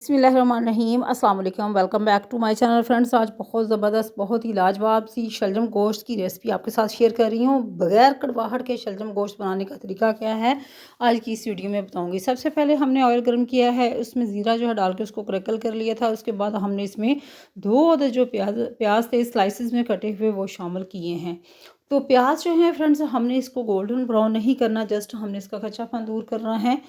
बिस्मिल्लाहिर्रहमानिर्रहीम अस्सलाम वालेकुम। Welcome back to my channel friends. आज बहुत ज़बरदस्त, बहुत ही लाजवाब सी शलजम गोश्त की रेसिपी आपके साथ शेयर कर रही हूँ। बगैर कड़वाहट के शलजम गोश्त बनाने का तरीका क्या है, आज की इस वीडियो में बताऊँगी। सबसे पहले हमने ऑयल गर्म किया है, उसमें ज़ीरा जो है डाल के उसको क्रैकल कर लिया था। उसके बाद हमने इसमें 2 अदद जो प्याज थे स्लाइसिस में कटे हुए वो शामिल किए हैं। तो प्याज जो है फ्रेंड्स, हमने इसको गोल्डन ब्राउन नहीं करना, जस्ट हमने इसका कच्चापन दूर करना है।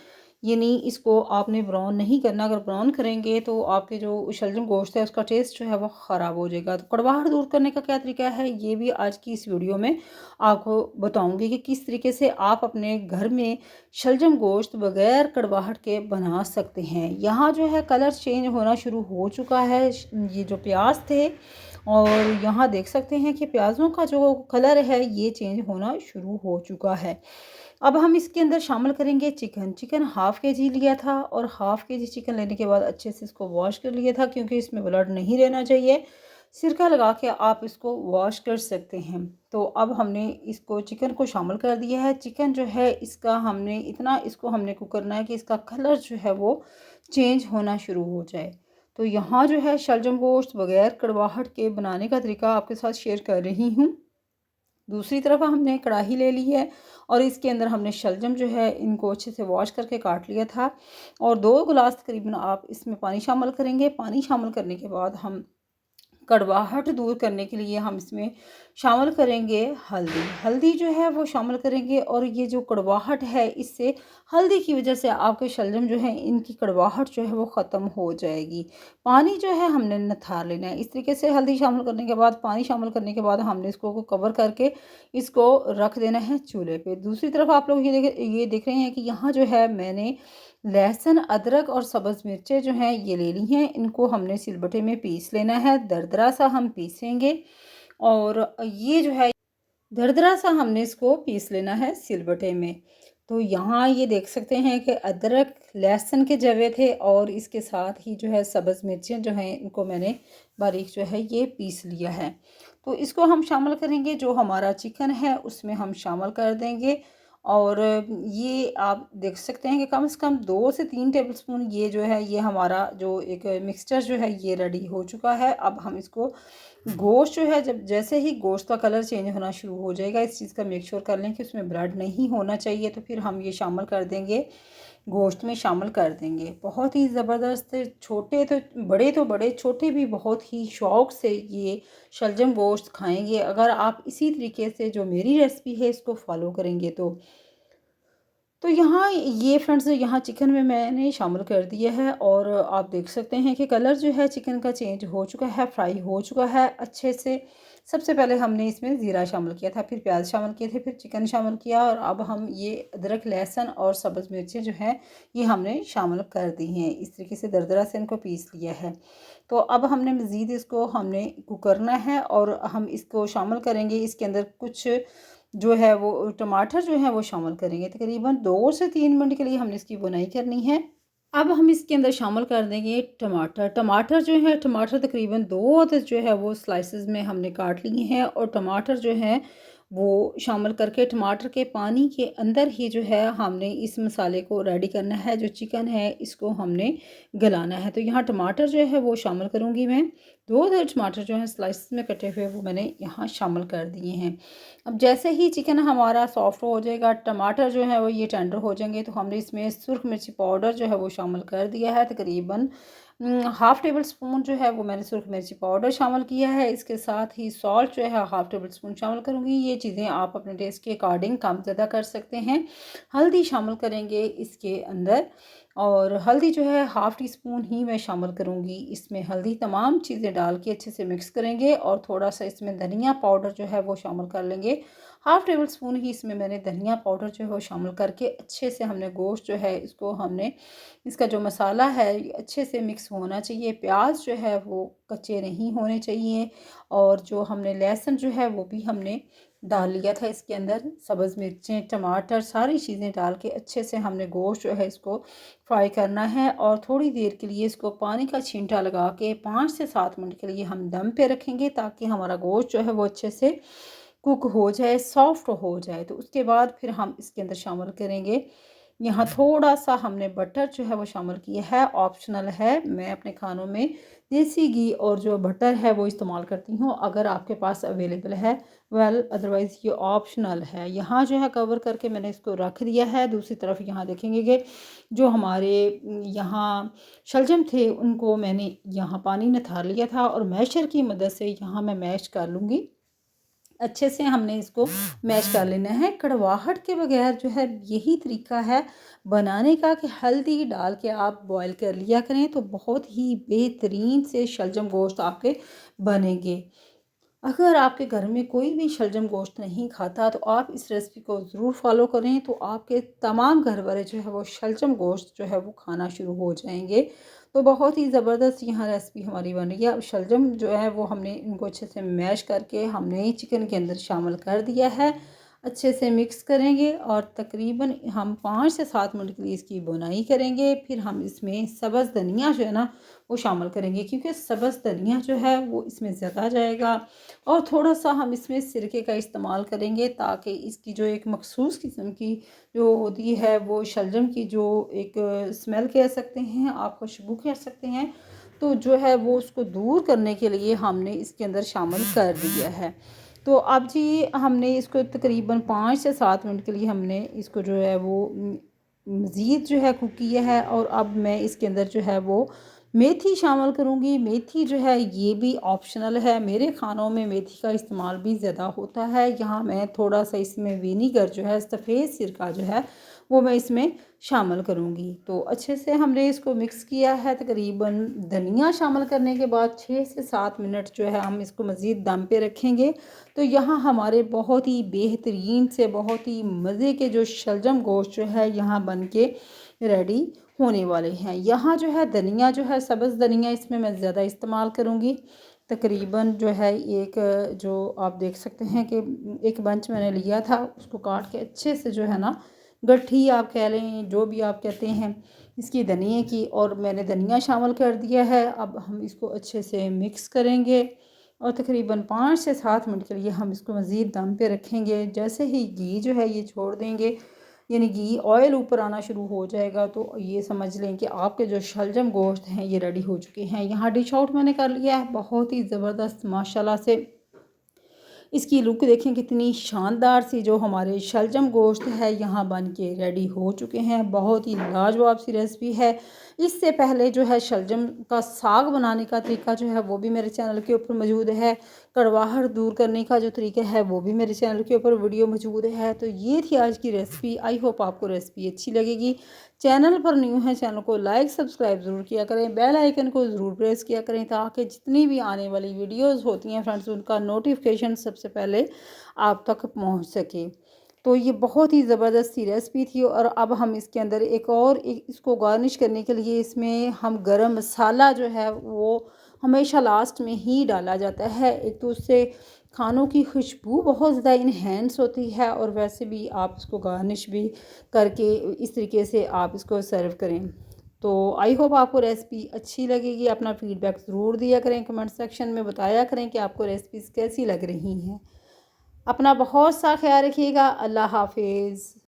ये नहीं, इसको आपने ब्राउन नहीं करना। अगर ब्राउन करेंगे तो आपके जो शलजम गोश्त है उसका टेस्ट जो है वो ख़राब हो जाएगा। तो कड़वाहट दूर करने का क्या तरीका है, ये भी आज की इस वीडियो में आपको बताऊंगी कि किस तरीके से आप अपने घर में शलजम गोश्त बगैर कड़वाहट के बना सकते हैं। यहाँ जो है कलर चेंज होना शुरू हो चुका है। ये जो प्याज थे, और यहाँ देख सकते हैं कि प्याज़ों का जो कलर है ये चेंज होना शुरू हो चुका है। अब हम इसके अंदर शामिल करेंगे चिकन हाफ़ केजी लिया था, और हाफ़ केजी चिकन लेने के बाद अच्छे से इसको वॉश कर लिया था, क्योंकि इसमें ब्लड नहीं रहना चाहिए। सिरका लगा के आप इसको वॉश कर सकते हैं। तो अब हमने इसको चिकन को शामिल कर दिया है। चिकन जो है इसका हमने इतना इसको हमने कुक करना है कि इसका कलर जो है वो चेंज होना शुरू हो जाए। तो यहाँ जो है शलजम गोश्त बगैर कड़वाहट के बनाने का तरीका आपके साथ शेयर कर रही हूँ। दूसरी तरफ हमने कढ़ाई ले ली है, और इसके अंदर हमने शलजम जो है इनको अच्छे से वॉश करके काट लिया था, और 2 गिलास तकरीबन आप इसमें पानी शामिल करेंगे। पानी शामिल करने के बाद हम कड़वाहट दूर करने के लिए हम इसमें शामिल करेंगे हल्दी। हल्दी जो है वो शामिल करेंगे, और ये जो कड़वाहट है इससे हल्दी की वजह से आपके शलजम जो है इनकी कड़वाहट जो है वो ख़त्म हो जाएगी। पानी जो है हमने निथार लेना है। इस तरीके से हल्दी शामिल करने के बाद, पानी शामिल करने के बाद हमने इसको कवर करके इसको रख देना है चूल्हे पे। दूसरी तरफ आप लोग ये देख रहे हैं कि यहाँ जो है मैंने लहसुन, अदरक और सब्ज़ मिर्चें जो हैं ये ले ली हैं। इनको हमने सिलबट्टे में पीस लेना है, दरदरा सा हम पीसेंगे। और ये जो है दरदरा सा हमने इसको पीस लेना है सिलबट्टे में। तो यहाँ ये देख सकते हैं कि अदरक, लहसुन के जवे थे, और इसके साथ ही जो है सब्ज़ मिर्चें जो हैं इनको मैंने बारीक जो है ये पीस लिया है। तो इसको हम शामिल करेंगे, जो हमारा चिकन है उसमें हम शामिल कर देंगे। और ये आप देख सकते हैं कि कम से कम 2 से 3 टेबलस्पून ये जो है ये हमारा जो एक मिक्सचर जो है ये रेडी हो चुका है। अब हम इसको गोश्त जो है, जब जैसे ही गोश्त का कलर चेंज होना शुरू हो जाएगा, इस चीज़ का मेक श्योर कर लें कि उसमें ब्लड नहीं होना चाहिए, तो फिर हम ये शामिल कर देंगे, गोश्त में शामिल कर देंगे। बहुत ही ज़बरदस्त, तो बड़े, छोटे भी बहुत ही शौक़ से ये शलजम गोश्त खाएंगे, अगर आप इसी तरीके से जो मेरी रेसिपी है इसको फॉलो करेंगे तो यहाँ ये फ्रेंड्स, यहाँ चिकन में मैंने शामिल कर दिया है, और आप देख सकते हैं कि कलर जो है चिकन का चेंज हो चुका है, फ्राई हो चुका है अच्छे से। सबसे पहले हमने इसमें ज़ीरा शामिल किया था, फिर प्याज शामिल किए थे, फिर चिकन शामिल किया, और अब हम ये अदरक, लहसुन और सब्ज़ मिर्चें जो हैं ये हमने शामिल कर दी हैं। इस तरीके से दरदरा से इनको पीस लिया है। तो अब हमने मज़ीद इसको हमने कुक करना है, और हम इसको शामिल करेंगे। इसके अंदर कुछ जो है वो टमाटर जो है वो शामिल करेंगे। तकरीबन 2 से 3 मिनट के लिए हमने इसकी बुनाई करनी है। अब हम इसके अंदर शामिल कर देंगे टमाटर। टमाटर जो है, टमाटर तकरीबन 2 अदद जो है वो स्लाइसेस में हमने काट लिए हैं, और टमाटर जो है वो शामिल करके टमाटर के पानी के अंदर ही जो है हमने इस मसाले को रेडी करना है। जो चिकन है इसको हमने गलाना है। तो यहाँ टमाटर जो है वो शामिल करूँगी मैं। 2 अदद टमाटर जो हैं स्लाइसेस में कटे हुए वो मैंने यहाँ शामिल कर दिए हैं। अब जैसे ही चिकन हमारा सॉफ्ट हो जाएगा, टमाटर जो है वो ये टेंडर हो जाएंगे, तो हमने इसमें सुरख मिर्ची पाउडर जो है वो शामिल कर दिया है। तकरीबन हाफ़ टेबल स्पून जो है वो मैंने सुरख मिर्ची पाउडर शामिल किया है। इसके साथ ही सॉल्ट जो है हाफ़ टेबल स्पून शामिल करूँगी। ये चीज़ें आप अपने टेस्ट के अकॉर्डिंग कम ज़्यादा कर सकते हैं। हल्दी शामिल करेंगे इसके अंदर, और हल्दी जो है हाफ़ टी स्पून ही मैं शामिल करूँगी इसमें। हल्दी तमाम चीज़ें डाल के अच्छे से मिक्स करेंगे, और थोड़ा सा इसमें धनिया पाउडर जो है वो शामिल कर लेंगे। हाफ़ टेबल स्पून ही इसमें मैंने धनिया पाउडर जो है वो शामिल करके अच्छे से हमने गोश्त जो है इसको हमने, इसका जो मसाला है ये अच्छे से मिक्स होना चाहिए। प्याज जो है वो कच्चे नहीं होने चाहिए, और जो हमने लहसुन जो है वो भी हमने डाल लिया था इसके अंदर। सब्ज़ मिर्चें, टमाटर, सारी चीज़ें डाल के अच्छे से हमने गोश्त जो है इसको फ्राई करना है, और थोड़ी देर के लिए इसको पानी का छींटा लगा के 5 से 7 मिनट के लिए हम दम पे रखेंगे, ताकि हमारा गोश्त जो है वो अच्छे से कुक हो जाए, सॉफ्ट हो जाए। तो उसके बाद फिर हम इसके अंदर शामिल करेंगे यहाँ थोड़ा-सा हमने बटर जो है वो शामिल किया है, ऑप्शनल है। मैं अपने खानों में देसी घी और जो बटर है वो इस्तेमाल करती हूँ, अगर आपके पास अवेलेबल है। अदरवाइज़ ये ऑप्शनल है। यहाँ जो है कवर करके मैंने इसको रख दिया है। दूसरी तरफ यहाँ देखेंगे कि जो हमारे यहाँ शलजम थे उनको मैंने यहाँ पानी निथार लिया था और मैशर की मदद से यहाँ मैं मैश कर लूँगी। अच्छे से हमने इसको मैश कर लेना है। कड़वाहट के बगैर जो है यही तरीका है बनाने का कि हल्दी डाल के आप बॉईल कर लिया करें, तो बहुत ही बेहतरीन से शलजम गोश्त आपके बनेंगे। अगर आपके घर में कोई भी शलजम गोश्त नहीं खाता तो आप इस रेसिपी को ज़रूर फॉलो करें, तो आपके तमाम घर वाले जो है वो शलजम गोश्त जो है वो खाना शुरू हो जाएंगे। तो बहुत ही ज़बरदस्त यहाँ रेसिपी हमारी बन रही है। अब शलजम जो है वो हमने इनको अच्छे से मैश करके हमने चिकन के अंदर शामिल कर दिया है। अच्छे से मिक्स करेंगे और तकरीबन हम 5 से 7 मिनट के लिए इसकी बुनाई करेंगे। फिर हम इसमें सब्ज़ धनिया जो है ना वो शामिल करेंगे, क्योंकि सब्ज़ धनिया जो है वो इसमें ज़्यादा जाएगा। और थोड़ा-सा हम इसमें सिरके का इस्तेमाल करेंगे, ताकि इसकी जो एक मख़सूस किस्म की जो होती है वो शलजम की जो एक स्मेल कह सकते हैं, आप खुशबू कह सकते हैं, तो जो है वो उसको दूर करने के लिए हमने इसके अंदर शामिल कर दिया है। तो अब जी हमने इसको तकरीबन 5 से 7 मिनट के लिए हमने इसको जो है वो मज़ीद जो है कुक किया है। और अब मैं इसके अंदर जो है वो मेथी शामिल करूँगी। मेथी जो है ये भी ऑप्शनल है, मेरे खानों में मेथी का इस्तेमाल भी ज़्यादा होता है। यहाँ मैं थोड़ा-सा इसमें विनीगर जो है, सफ़ेद सिरका जो है वो मैं इसमें शामिल करूँगी। तो अच्छे से हमने इसको मिक्स किया है। तकरीबन धनिया शामिल करने के बाद 6 से 7 मिनट जो है हम इसको मज़ीद दम पे रखेंगे। तो यहाँ हमारे बहुत ही बेहतरीन से बहुत ही मज़े के जो शलजम गोश्त जो है यहाँ बन के रेडी होने वाले हैं। यहाँ जो है धनिया जो है सब्ज़ धनिया इसमें मैं ज़्यादा इस्तेमाल करूँगी। तकरीबन जो है एक जो आप देख सकते हैं कि एक बंच मैंने लिया था, उसको काट के अच्छे से जो है ना गट्ठी आप कह लें, जो भी आप कहते हैं इसकी धनिए की, और मैंने धनिया शामिल कर दिया है। अब हम इसको अच्छे से मिक्स करेंगे और तकरीबन 5 से 7 मिनट के लिए हम इसको मज़ीद दम पे रखेंगे। जैसे ही घी जो है ये छोड़ देंगे, यानी घी ऑयल ऊपर आना शुरू हो जाएगा, तो ये समझ लें कि आपके जो शलजम गोश्त हैं ये रेडी हो चुके हैं। यहाँ डिश आउट मैंने कर लिया है। बहुत ही ज़बरदस्त माशाल्लाह से इसकी लुक देखें कितनी शानदार सी, जो हमारे शलजम गोश्त है यहाँ बन के रेडी हो चुके हैं। बहुत ही लाजवाब सी रेसिपी है। इससे पहले जो है शलजम का साग बनाने का तरीका जो है वो भी मेरे चैनल के ऊपर मौजूद है। कड़वाहट दूर करने का जो तरीका है वो भी मेरे चैनल के ऊपर वीडियो मौजूद है। तो ये थी आज की रेसिपी। आई होप आपको रेसिपी अच्छी लगेगी। चैनल पर न्यू है, चैनल को लाइक सब्सक्राइब ज़रूर किया करें, बेल आइकन को ज़रूर प्रेस किया करें, ताकि जितनी भी आने वाली वीडियोस होती हैं फ्रेंड्स उनका नोटिफिकेशन सबसे पहले आप तक पहुंच सके। तो ये बहुत ही ज़बरदस्त सी रेसिपी थी। और अब हम इसके अंदर एक इसको गार्निश करने के लिए इसमें हम गरम मसाला जो है वो हमेशा लास्ट में ही डाला जाता है। एक तो उससे खानों की खुशबू बहुत ज़्यादा इन्हेंस होती है, और वैसे भी आप इसको गार्निश भी करके इस तरीके से आप इसको सर्व करें। तो आई होप आपको रेसिपी अच्छी लगेगी। अपना फीडबैक ज़रूर दिया करें, कमेंट सेक्शन में बताया करें कि आपको रेसिपीज़ कैसी लग रही हैं। अपना बहुत सा ख्याल रखिएगा। अल्लाह हाफिज़।